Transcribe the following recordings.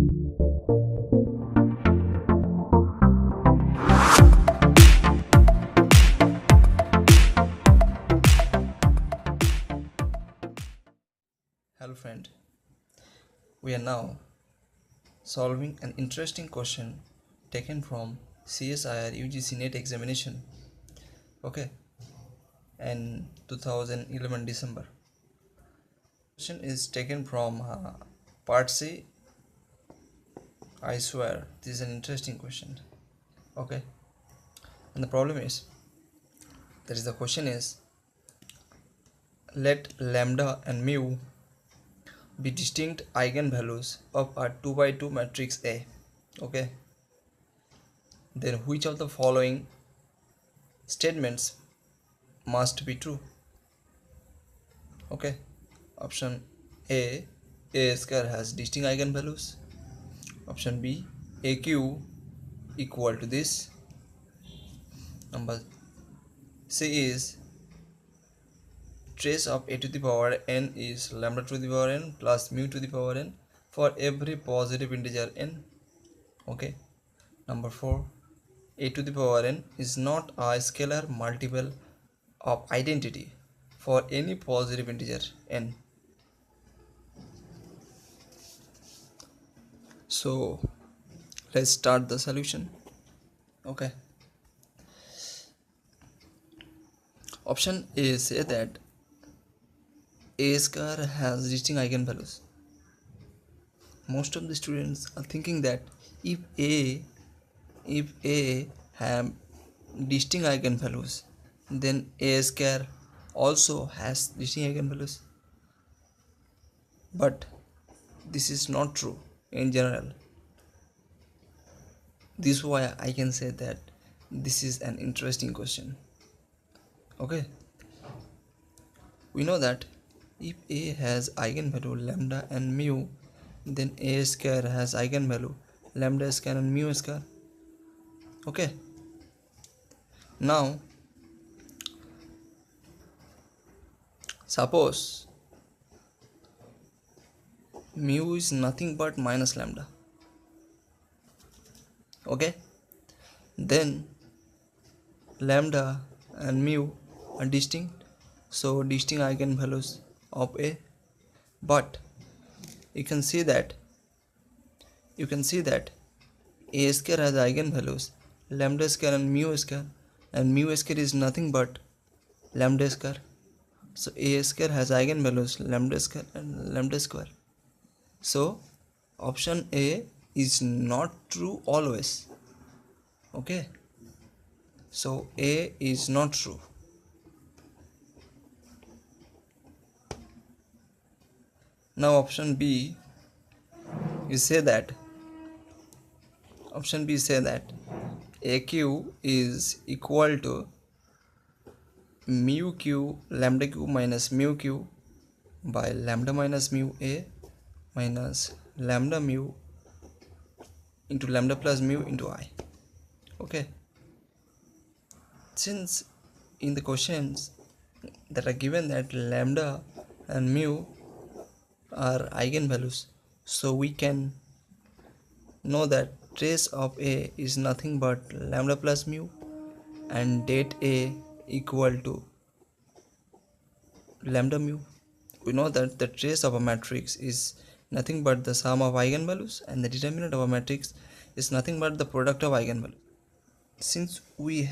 Hello friend, we are now solving an interesting question taken from CSIR UGC NET examination, okay, in 2011 December. Question is taken from part C. I swear this is an interesting question, okay, and the problem is, the question is, let lambda and mu be distinct eigenvalues of a 2 by 2 matrix A, okay, then which of the following statements must be true? Okay, option A square has distinct eigenvalues. Option B, AQ equal to this. Number C is trace of a to the power n is lambda to the power n plus mu to the power n for every positive integer n. Okay. Number 4, a to the power n is not a scalar multiple of identity for any positive integer n. So let's start the solution. Okay. Option A say that a square has distinct eigenvalues. Most of the students are thinking that if a have distinct eigenvalues, then a square also has distinct eigenvalues. But this is not true in general. This is why I can say that this is an interesting question. Okay. We know that if a has eigenvalue lambda and mu, then a square has eigenvalue lambda square and mu square. Okay. Now suppose mu is nothing but minus lambda. Okay, then lambda and mu are distinct, so distinct eigenvalues of a. But you can see that a square has eigenvalues lambda square and mu square is nothing but lambda square. So a square has eigenvalues lambda square and lambda square. So option A is not true always. Okay, so A is not true. Now option B say that AQ is equal to mu q lambda q minus mu q by lambda minus mu A minus lambda mu into lambda plus mu into I. Okay, since in the questions that are given that lambda and mu are eigenvalues, so we can know that trace of A is nothing but lambda plus mu and det A equal to lambda mu. We know that the trace of a matrix is nothing but the sum of eigenvalues and the determinant of a matrix is nothing but the product of eigenvalues. Since we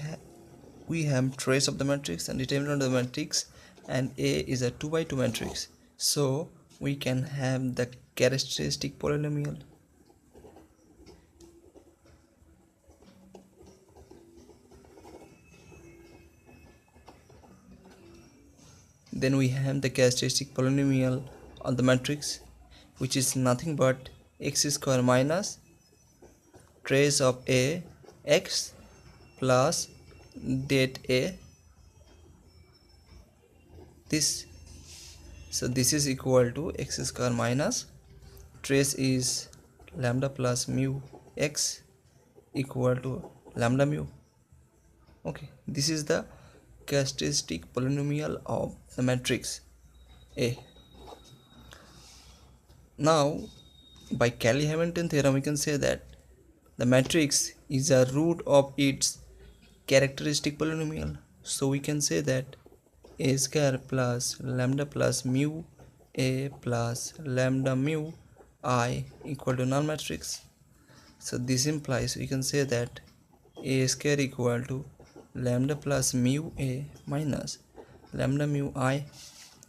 have trace of the matrix and determinant of the matrix and A is a 2 by 2 matrix, so we can have the characteristic polynomial. Then we have the characteristic polynomial of the matrix, which is nothing but x square minus trace of A x plus det A this. So this is equal to x square minus trace is lambda plus mu x equal to lambda mu. Okay, this is the characteristic polynomial of the matrix A. Now by Cayley-Hamilton theorem we can say that the matrix is a root of its characteristic polynomial. So we can say that a square plus lambda plus mu a plus lambda mu I equal to null matrix. So this implies we can say that a square equal to lambda plus mu a minus lambda mu I.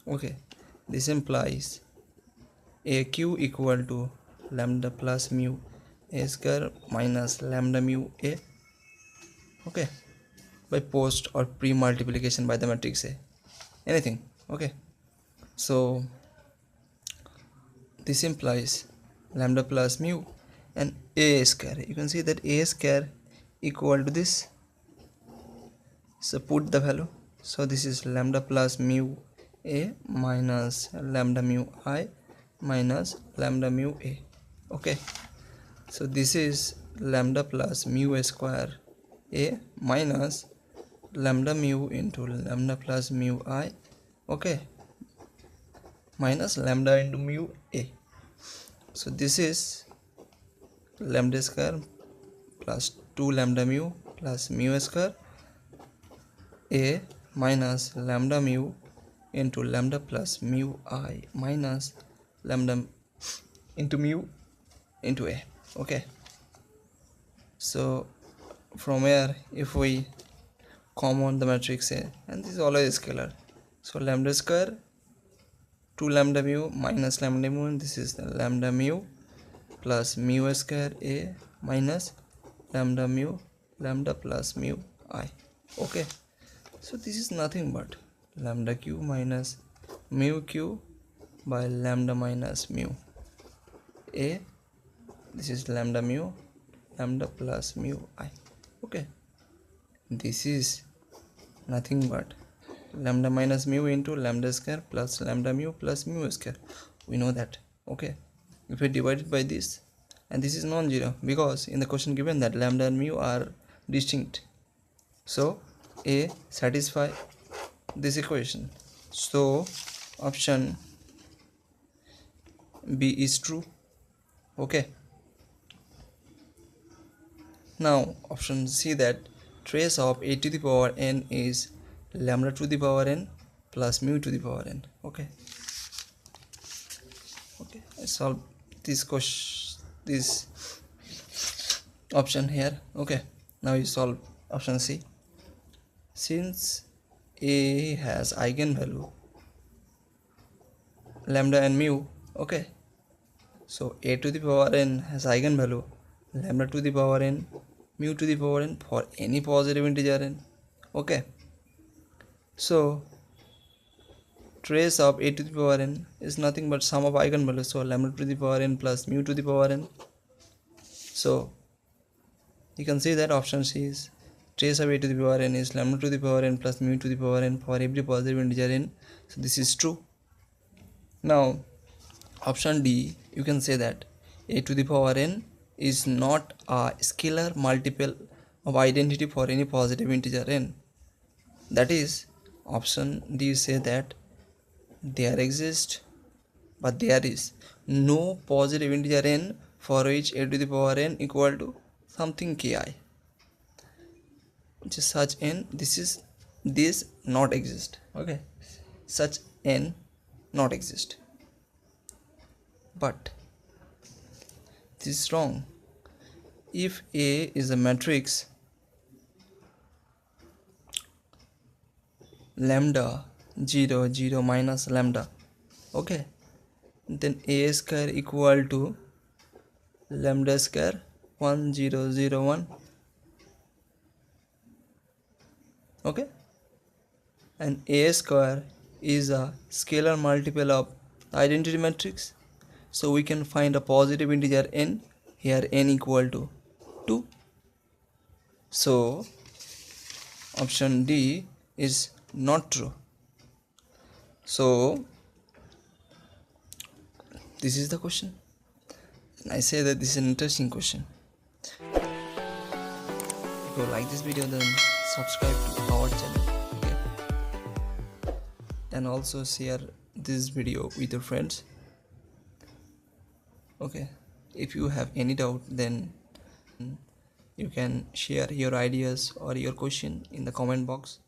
Okay, this implies aq equal to lambda plus mu a square minus lambda mu a. Okay, by post or pre-multiplication by the matrix A, anything. Okay, so this implies lambda plus mu and a square. You can see that a square equal to this. So put the value. So this is lambda plus mu a minus lambda mu I minus lambda mu a. Okay, so this is lambda plus mu square a minus lambda mu into lambda plus mu I. Okay, minus lambda into mu a. So this is lambda square plus 2 lambda mu plus mu square a minus lambda mu into lambda plus mu I minus lambda into mu into a. Okay, so from here if we common the matrix A, and this is always scalar, so lambda square 2 lambda mu minus lambda mu, and this is the lambda mu plus mu square a minus lambda mu lambda plus mu I. Okay, so this is nothing but lambda q minus mu q by lambda minus mu a. This is lambda mu lambda plus mu I. Okay, this is nothing but lambda minus mu into lambda square plus lambda mu plus mu square. We know that. Okay, if we divide it by this, and this is non-zero because in the question given that lambda and mu are distinct, so a satisfy this equation. So option B is true. Okay, now option C, that trace of a to the power n is lambda to the power n plus mu to the power n. Okay, I solve this question, this option here. Okay, now you solve option C. Since a has eigenvalue lambda and mu, okay, so a to the power n has eigenvalue lambda to the power n, mu to the power n for any positive integer n. Okay, so trace of a to the power n is nothing but sum of eigenvalues, so lambda to the power n plus mu to the power n. So you can see that option C is trace of a to the power n is lambda to the power n plus mu to the power n for every positive integer n. So this is true. Now option D, you can say that a to the power n is not a scalar multiple of identity for any positive integer n. That is, option D say that there exists, but there is no positive integer n for which a to the power n equal to something ki, which is such n. This not exist. Okay, such n not exist, but this is wrong. If A is a matrix lambda 0 0 minus lambda, okay, then A square equal to lambda square 1 0 0 1. Okay, and A square is a scalar multiple of the identity matrix, so we can find a positive integer n. Here n equal to 2. So option D is not true. So this is the question, and I say that this is an interesting question. If you like this video, then subscribe to our channel, okay, and also share this video with your friends. Okay, If you have any doubt, then you can share your ideas or your question in the comment box.